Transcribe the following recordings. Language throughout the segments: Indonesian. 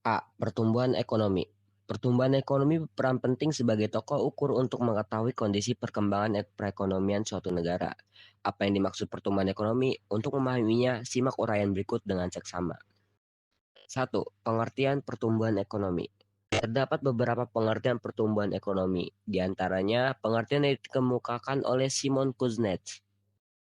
A. Pertumbuhan ekonomi. Pertumbuhan ekonomi berperan penting sebagai tolak ukur untuk mengetahui kondisi perkembangan perekonomian suatu negara. Apa yang dimaksud pertumbuhan ekonomi? Untuk memahaminya, simak uraian berikut dengan seksama. 1. Pengertian pertumbuhan ekonomi. Terdapat beberapa pengertian pertumbuhan ekonomi, di antaranya pengertian yang dikemukakan oleh Simon Kuznets.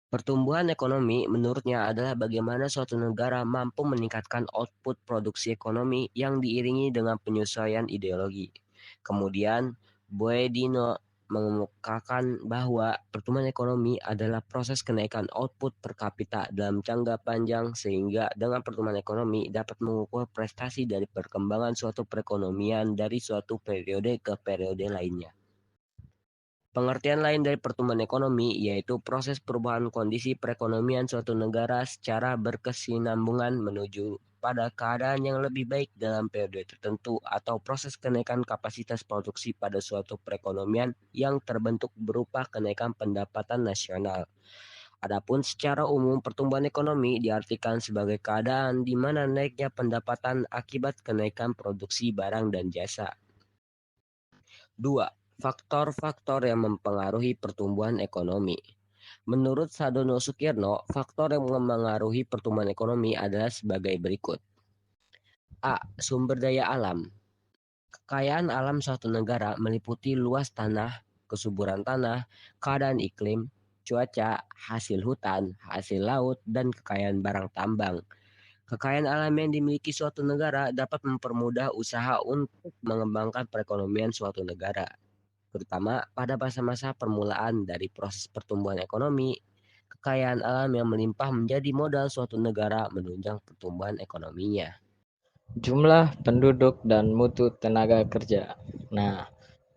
Pertumbuhan ekonomi menurutnya adalah bagaimana suatu negara mampu meningkatkan output produksi ekonomi yang diiringi dengan penyesuaian ideologi. Kemudian, Boedino mengemukakan bahwa pertumbuhan ekonomi adalah proses kenaikan output per kapita dalam jangka panjang sehingga dengan pertumbuhan ekonomi dapat mengukur prestasi dari perkembangan suatu perekonomian dari suatu periode ke periode lainnya. Pengertian lain dari pertumbuhan ekonomi yaitu proses perubahan kondisi perekonomian suatu negara secara berkesinambungan menuju pada keadaan yang lebih baik dalam periode tertentu atau proses kenaikan kapasitas produksi pada suatu perekonomian yang terbentuk berupa kenaikan pendapatan nasional. Adapun secara umum pertumbuhan ekonomi diartikan sebagai keadaan di mana naiknya pendapatan akibat kenaikan produksi barang dan jasa. 2. Faktor-faktor yang mempengaruhi pertumbuhan ekonomi. Menurut Sadono Sukirno, faktor yang mempengaruhi pertumbuhan ekonomi adalah sebagai berikut. A. Sumber daya alam. Kekayaan alam suatu negara meliputi luas tanah, kesuburan tanah, keadaan iklim, cuaca, hasil hutan, hasil laut, dan kekayaan barang tambang. Kekayaan alam yang dimiliki suatu negara dapat mempermudah usaha untuk mengembangkan perekonomian suatu negara, terutama pada masa-masa permulaan dari proses pertumbuhan ekonomi. Kekayaan alam yang melimpah menjadi modal suatu negara menunjang pertumbuhan ekonominya. Jumlah penduduk dan mutu tenaga kerja. Nah,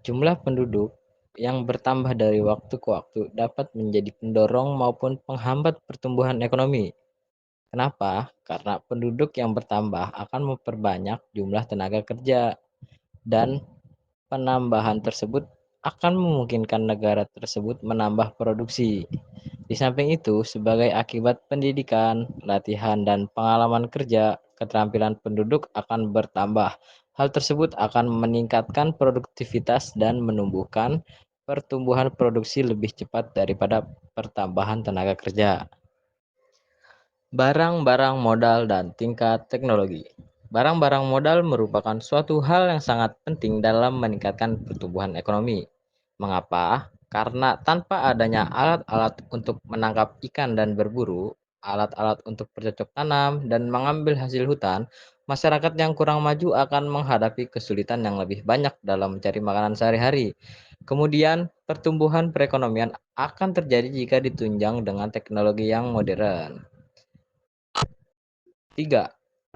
jumlah penduduk yang bertambah dari waktu ke waktu dapat menjadi pendorong maupun penghambat pertumbuhan ekonomi. Kenapa? Karena penduduk yang bertambah akan memperbanyak jumlah tenaga kerja dan penambahan tersebut akan memungkinkan negara tersebut menambah produksi. Di samping itu, sebagai akibat pendidikan, latihan, dan pengalaman kerja, keterampilan penduduk akan bertambah. Hal tersebut akan meningkatkan produktivitas dan menumbuhkan pertumbuhan produksi lebih cepat daripada pertambahan tenaga kerja. Barang-barang modal dan tingkat teknologi. Barang-barang modal merupakan suatu hal yang sangat penting dalam meningkatkan pertumbuhan ekonomi. Mengapa? Karena tanpa adanya alat-alat untuk menangkap ikan dan berburu, alat-alat untuk bercocok tanam dan mengambil hasil hutan, masyarakat yang kurang maju akan menghadapi kesulitan yang lebih banyak dalam mencari makanan sehari-hari. Kemudian, pertumbuhan perekonomian akan terjadi jika ditunjang dengan teknologi yang modern. 3.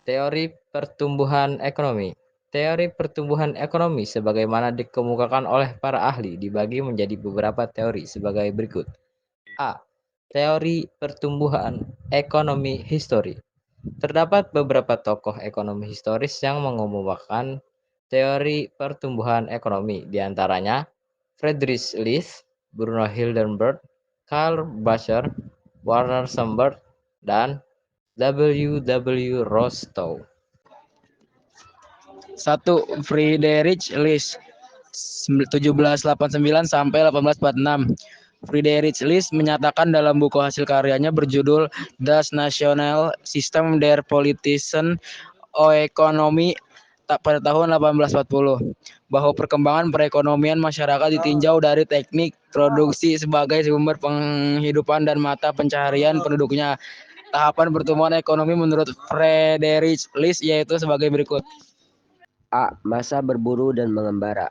Teori pertumbuhan ekonomi. Teori pertumbuhan ekonomi sebagaimana dikemukakan oleh para ahli dibagi menjadi beberapa teori sebagai berikut. A. Teori pertumbuhan ekonomi histori. Terdapat beberapa tokoh ekonomi historis yang mengemukakan teori pertumbuhan ekonomi, di antaranya Friedrich List, Bruno Hildenberg, Karl Bascher, Warner Sombart, dan W. W. Rostow. 1. Friedrich List 1789 sampai 1846. Friedrich List menyatakan dalam buku hasil karyanya berjudul Das National System der Politischen Ökonomie pada tahun 1840 bahwa perkembangan perekonomian masyarakat ditinjau dari teknik produksi sebagai sumber penghidupan dan mata pencaharian penduduknya. Tahapan pertumbuhan ekonomi menurut Friedrich List yaitu sebagai berikut. A. Masa berburu dan mengembara.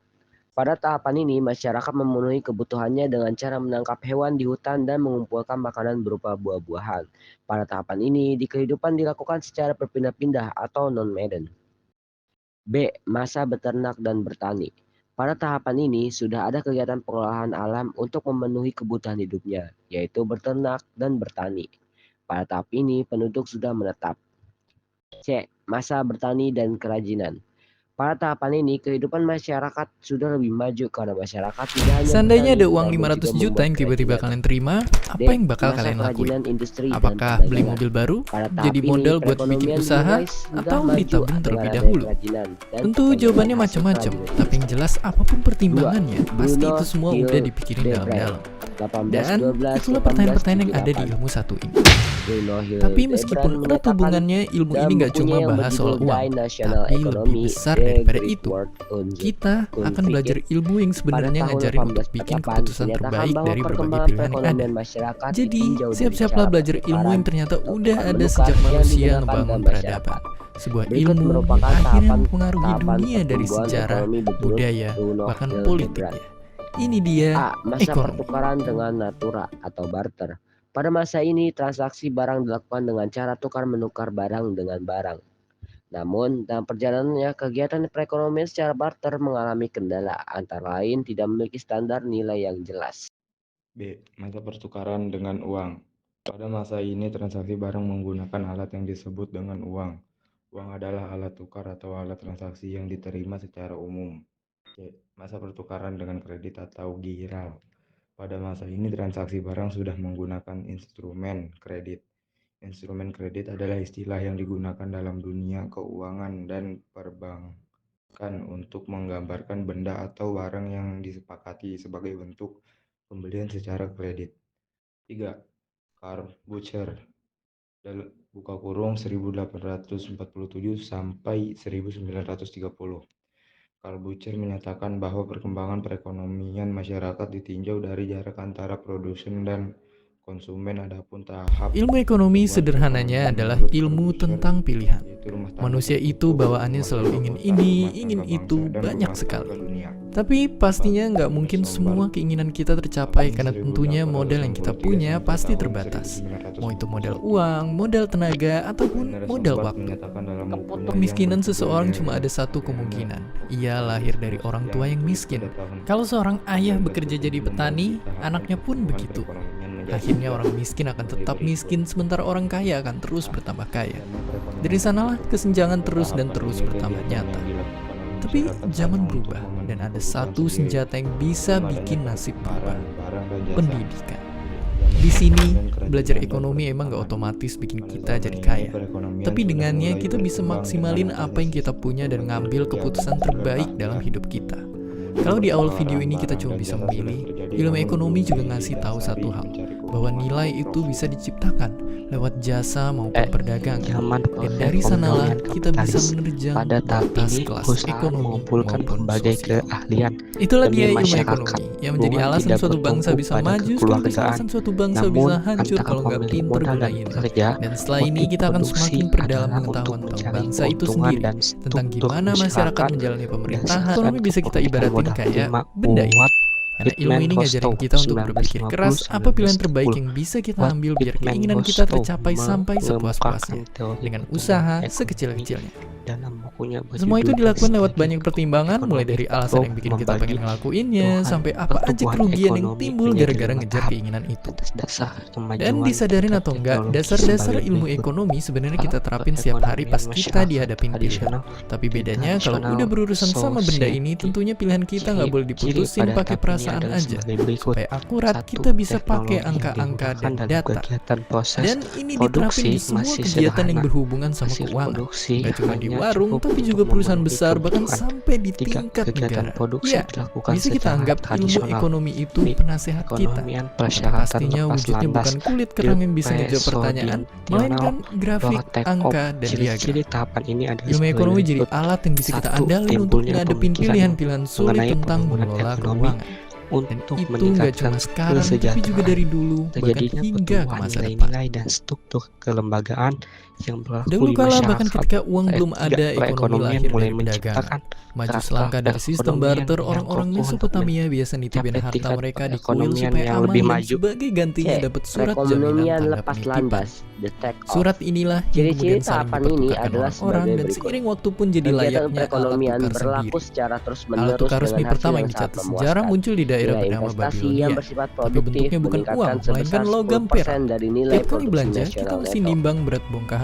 Pada tahapan ini, masyarakat memenuhi kebutuhannya dengan cara menangkap hewan di hutan dan mengumpulkan makanan berupa buah-buahan. Pada tahapan ini, di kehidupan dilakukan secara berpindah-pindah atau non-modern. B. Masa beternak dan bertani. Pada tahapan ini, sudah ada kegiatan pengolahan alam untuk memenuhi kebutuhan hidupnya, yaitu beternak dan bertani. Pada tahap ini, penduduk sudah menetap. C. Masa bertani dan kerajinan. Pada tahapan ini, kehidupan masyarakat sudah lebih maju karena masyarakat tidak hanya Seandainya ada bertani, uang namun 500 juga juta yang membuat tiba-tiba kerajinan. kalian terima, D. apa yang bakal Masa kalian lakuin? kerajinan industri dan Apakah beli perdagangan. mobil baru, Pada tahap jadi ini, modal buat bikin perekonomian usaha, dinilai sudah atau maju ditabung dengan terlebih adanya dahulu? kerajinan dan Tentu penjualan jawabannya hasil macam-macam, kerajinan tapi ini. yang jelas apapun 2. pertimbangannya, pasti Bruno itu semua udah dipikirin Hildebrand, dalam-dalam. 1812 Dan itulah pertanyaan-pertanyaan yang ada di 1878. ilmu satu ini. Bruno Tapi Hildebrand meskipun erat menyatakan hubungannya, ilmu dalam ini gak bukunya cuma yang bahas soal berjudul uang, Die National tapi lebih Economy, besar The daripada Great itu. World Unzur, Kita akan belajar Kunfikir, ilmu yang pada sebenarnya tahun ngajarin untuk bikin 1848 keputusan menyatakan terbaik bahwa dari berbagai perkembangan pilihan yang ada. perekonomian masyarakat Jadi, ditinjau dari siap-siaplah cara belajar ilmu pertukaran yang ternyata atau udah tukar ada menukar sejak yang manusia digunakan ngebangun dalam peradaban. masyarakat. Sebuah Berikut ilmu yang merupakan akhirnya mempengaruhi tahapan dunia dari pertumbuhan sejarah, ekonomi menurut budaya, Bruno bahkan Hildebrand. politiknya. Ini dia A. Masa ekonomi. pertukaran dengan natura atau barter. Pada masa ini, transaksi barang dilakukan dengan cara tukar-menukar barang dengan barang. Namun, dalam perjalanannya, kegiatan perekonomian secara barter mengalami kendala, antara lain tidak memiliki standar nilai yang jelas. B. Masa pertukaran dengan uang. Pada masa ini, transaksi barang menggunakan alat yang disebut dengan uang. Uang adalah alat tukar atau alat transaksi yang diterima secara umum. C. Masa pertukaran dengan kredit atau giral. Pada masa ini, transaksi barang sudah menggunakan instrumen kredit. Instrumen kredit adalah istilah yang digunakan dalam dunia keuangan dan perbankan untuk menggambarkan benda atau barang yang disepakati sebagai bentuk pembelian secara kredit. 3. Karl Bucher buka kurung 1847 sampai 1930. Karl Bucher menyatakan bahwa perkembangan perekonomian masyarakat ditinjau dari jarak antara produsen dan konsumen, adapun tahap Ilmu ekonomi pertumbuhan sederhananya ekonomi adalah menurut ilmu Corbusier tentang pilihan. yaitu rumah tangga Manusia itu tertutup, bawaannya rumah selalu tangga ingin kota, ini, rumah ingin tangga itu, bangsa, dan banyak rumah sekali. tangga dunia. Tapi pastinya nggak Empat, mungkin Sombar, semua keinginan kita tercapai karena tentunya modal yang kita 1893 punya sampai pasti tahun terbatas. Mau itu modal 1941. uang, modal tenaga, ataupun Ernest modal Sombar waktu. menyatakan dalam bukunya Kemiskinan yang seseorang berjudul cuma ada satu kemungkinan. Ia lahir dari orang tua yang miskin. Kalau seorang ayah bekerja jadi petani, anaknya pun begitu. Akhirnya orang miskin akan tetap miskin, sementara orang kaya akan terus bertambah kaya. Dari sanalah kesenjangan terus dan terus bertambah nyata. Tapi zaman berubah dan ada satu senjata yang bisa bikin nasib berubah. Pendidikan. Di sini, belajar ekonomi emang gak otomatis bikin kita jadi kaya. Tapi dengannya kita bisa maksimalin apa yang kita punya dan ngambil keputusan terbaik dalam hidup kita. Kalau di awal video ini kita cuma bisa memilih, ilmu ekonomi juga ngasih tahu satu hal, bahwa nilai itu bisa diciptakan lewat jasa maupun perdagangan. Dan dari sanalah kita bisa menerjang pada tahap batas ini kelas perusahaan ekonomi mengumpulkan maupun berbagai sosial. keahlian Itulah demi dia ilmu masyarakat. ekonomi yang menjadi Bukan alasan tidak suatu bangsa bertumpu bisa pada maju sekaligus kekeluargaan, alasan suatu bangsa namun bisa hancur antara kalau nggak pemilik pinter modal dan gunain. pekerja, Dan setelah ini motif kita akan produksi semakin perdalam adalah pengetahuan untuk tentang mencari bangsa itu keuntungan sendiri, dan tentang struktur gimana masyarakat menjalani pemerintahan. Ekonomi bisa kita ibaratin kayak benda ini. Karena ilmu ini ngajarin kita untuk berpikir keras apa pilihan terbaik yang bisa kita ambil biar keinginan kita tercapai sampai sepuas-puasnya dengan usaha sekecil-kecilnya. Dalam bukunya Semua itu dilakukan lewat banyak pertimbangan, mulai dari alasan yang bikin kita pengen ngelakuinnya sampai apa aja kerugian yang timbul gara-gara ngejar keinginan itu. Dan disadarin atau enggak, dasar-dasar ilmu ekonomi sebenarnya kita terapin setiap hari pas kita dihadapin pilihan. Tapi bedanya kalau udah berurusan sama benda ini, tentunya pilihan kita nggak boleh diputusin pakai perasaan aja. Supaya akurat kita bisa pakai angka-angka dan data. Dan ini diterapin di semua kegiatan yang berhubungan sama keuangan. Gak cuma di warung, tapi juga perusahaan besar, bahkan sampai di tingkat negara. Ya, bisa kita anggap ilmu ekonomi itu penasehat kita. Pastinya wujudnya bukan kulit kerang yang bisa ngejawab pertanyaan, melainkan grafik, angka, dan diagram. Ilmu ekonomi jadi alat yang bisa kita andalin untuk ngadepin pilihan-pilihan sulit tentang mengelola keuangan. Dan itu nggak cuma sekarang, tapi juga dari dulu, bahkan hingga ke masa depan. Nilai dan struktur kelembagaan yang berlaku Dahulu di kala bahkan masyarakat. ketika uang belum ada, ekonomi Perekonomian lahir mulai dari perdagangan. menciptakan Maju selangkah dari sistem barter, orang-orang Mesopotamia biasa nitipin harta mereka di kuil supaya yang aman lebih dan maju. sebagai gantinya dapat surat jaminan Perekonomian tanda lepas penitipan. landas, the take off. Surat inilah yang Ciri-ciri kemudian saling tahapan ini dipertukarkan adalah orang sebagai dan berikut. seiring waktu pun jadi Kegiatan layaknya alat perekonomian tukar berlaku sendiri. secara Alat terus-menerus tukar resmi dengan hasil pertama yang yang dicatat sangat sejarah memuaskan. muncul di daerah Nilai bernama investasi yang Babilonia. bersifat Tapi produktif bentuknya bukan meningkatkan uang, melainkan sebesar logam 10% perak. dari nilai Tiap kali produksi belanja, kita nasional mesti neto. nimbang berat bongkahan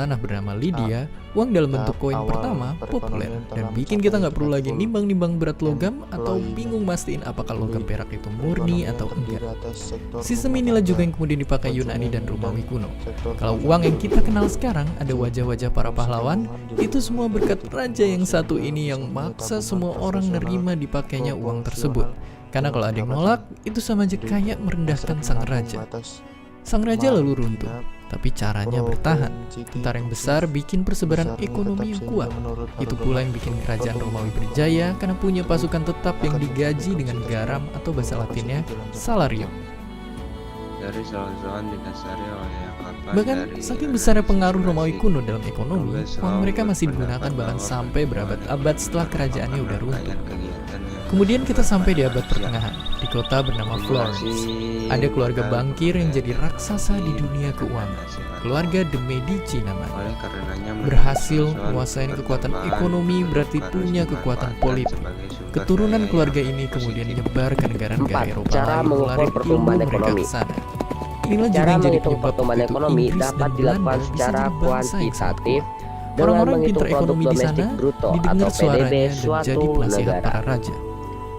tanah bernama Lydia, uang dalam bentuk koin pertama populer dan bikin kita nggak perlu lagi nimbang-nimbang berat logam atau bingung mastiin apakah logam perak itu murni atau enggak. Sistem inilah juga yang kemudian dipakai Yunani dan Romawi kuno. Kalau uang yang kita kenal sekarang ada wajah-wajah para pahlawan, itu semua berkat raja yang satu ini yang maksa semua orang nerima dipakainya uang tersebut. Karena kalau ada yang nolak, itu sama aja kayak merendahkan sang raja. Sang raja lalu runtuh, tapi caranya bertahan. Tentara yang besar bikin persebaran ekonomi yang kuat. Itu pula yang bikin kerajaan Romawi berjaya karena punya pasukan tetap yang digaji dengan garam atau bahasa Latinnya salarium. Dari soal-soal didasari oleh anggapan Bahkan dari saking besarnya pengaruh Romawi organisasi kuno dalam ekonomi, uang mereka masih digunakan bahkan sampai berabad-abad setelah kerajaannya udah runtuh. Kemudian kita sampai di abad pertengahan, di kota bernama Florence. Ada keluarga bankir yang jadi raksasa di dunia keuangan. Keluarga de Medici namanya. Berhasil menguasai kekuatan ekonomi berarti punya kekuatan politik. Keturunan keluarga ini kemudian nyebar ke negara-negara Eropa Cara lain mengukur melalui pertumbuhan ilmu mereka ekonomi. ke sana. Inilah juga Cara yang jadi menghitung penyebab pertumbuhan waktu itu ekonomi Inggris dapat dan dilakukan Belanda bisa secara jadi bangsa yang sangat kuantitatif kuat. dengan Orang-orang menghitung pintar produk ekonomi di domestik sana bruto didengar atau suaranya PDB dan jadi suatu penasihat negara. para raja.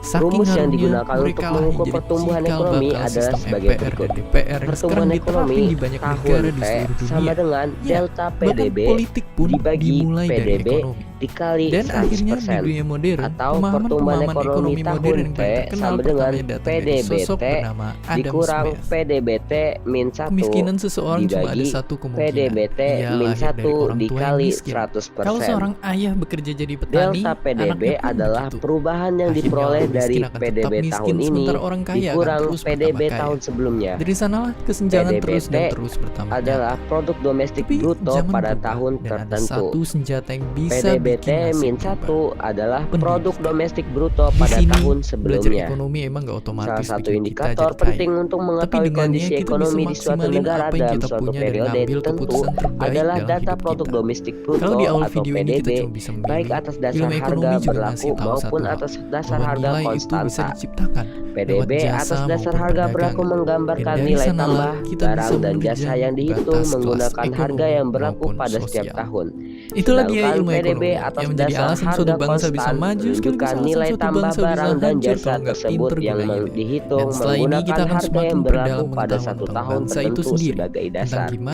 Saking Rumus yang harumnya, digunakan untuk mereka lah yang mengukur jadi pertumbuhan cikal ekonomi bakal adalah sistem sebagai MPR berikut. dan DPR yang sekarang Pertumbuhan ekonomi diterapin di banyak tahun negara di T seluruh sama dunia. dengan Ya, delta bahkan PDB politik pun dibagi dimulai dari PDB ekonomi. dikali Dan akhirnya di 100%. dunia modern, Atau pemahaman pertumbuhan ekonomi ekonomi tahun modern yang T paling terkenal sama dengan pertamanya datang dari sosok PDBT bernama Adam dikurang Smith. PDBT min 1 Kemiskinan seseorang cuma ada dibagi satu kemungkinan. PDBT Ia min lahir dari 1 orang tua yang dikali miskin. 100%. Kalau seorang ayah bekerja jadi petani, Delta PDB anaknya pun adalah begitu. perubahan yang Akhirnya diperoleh orang dari miskin akan tetap PDB miskin, tahun ini sementara orang kaya akan dikurang terus PDB bertambah kaya. tahun sebelumnya. Dari sanalah kesenjangan terus dan PDBT terus bertambah adalah nyata. produk domestik Tapi bruto zaman pada berubah, tahun dan ada tertentu. satu senjata yang bisa PDBT bikin nasib min berubah. 1 adalah Pendidikan. produk domestik bruto Di pada sini, tahun belajar sebelumnya. ekonomi emang gak otomatis Salah satu bikin kita indikator jadi kaya. penting untuk Tapi mengetahui dengannya kondisi kita bisa ekonomi di suatu maksimalin negara apa yang dalam kita suatu punya dan periode ngambil tentu keputusan terbaik adalah dalam data hidup produk kita. domestik Kalau bruto di awal atau video ini kita PDB, cuma bisa baik memilih, atas dasar ilmu harga ekonomi juga berlaku ngasih tahu maupun satu hal, atas dasar bahwa harga nilai itu bisa konstanta. diciptakan lewat PDB atas jasa dasar maupun harga berlaku perdagangan. Dan menggambarkan dari nilai sanalah tambah kita barang bisa dan jasa menunjang yang dihitung batas kelas menggunakan harga ekonomi yang berlaku maupun pada setiap sosial. tahun. Itulah dia Sedangkan ilmu PDB ekonomi atas yang menjadi dasar alasan suatu harga bangsa bisa konstan maju sekaligus menunjukkan alasan nilai suatu tambah bangsa bisa barang dan hancur jasa kalau nggak tersebut pinter yang gunainnya. dihitung Dan setelah ini kita menggunakan akan harga semakin yang berlaku perdalam pada mengetahui satu tentang tahun bangsa itu tertentu sendiri, sebagai tentang dasar. gimana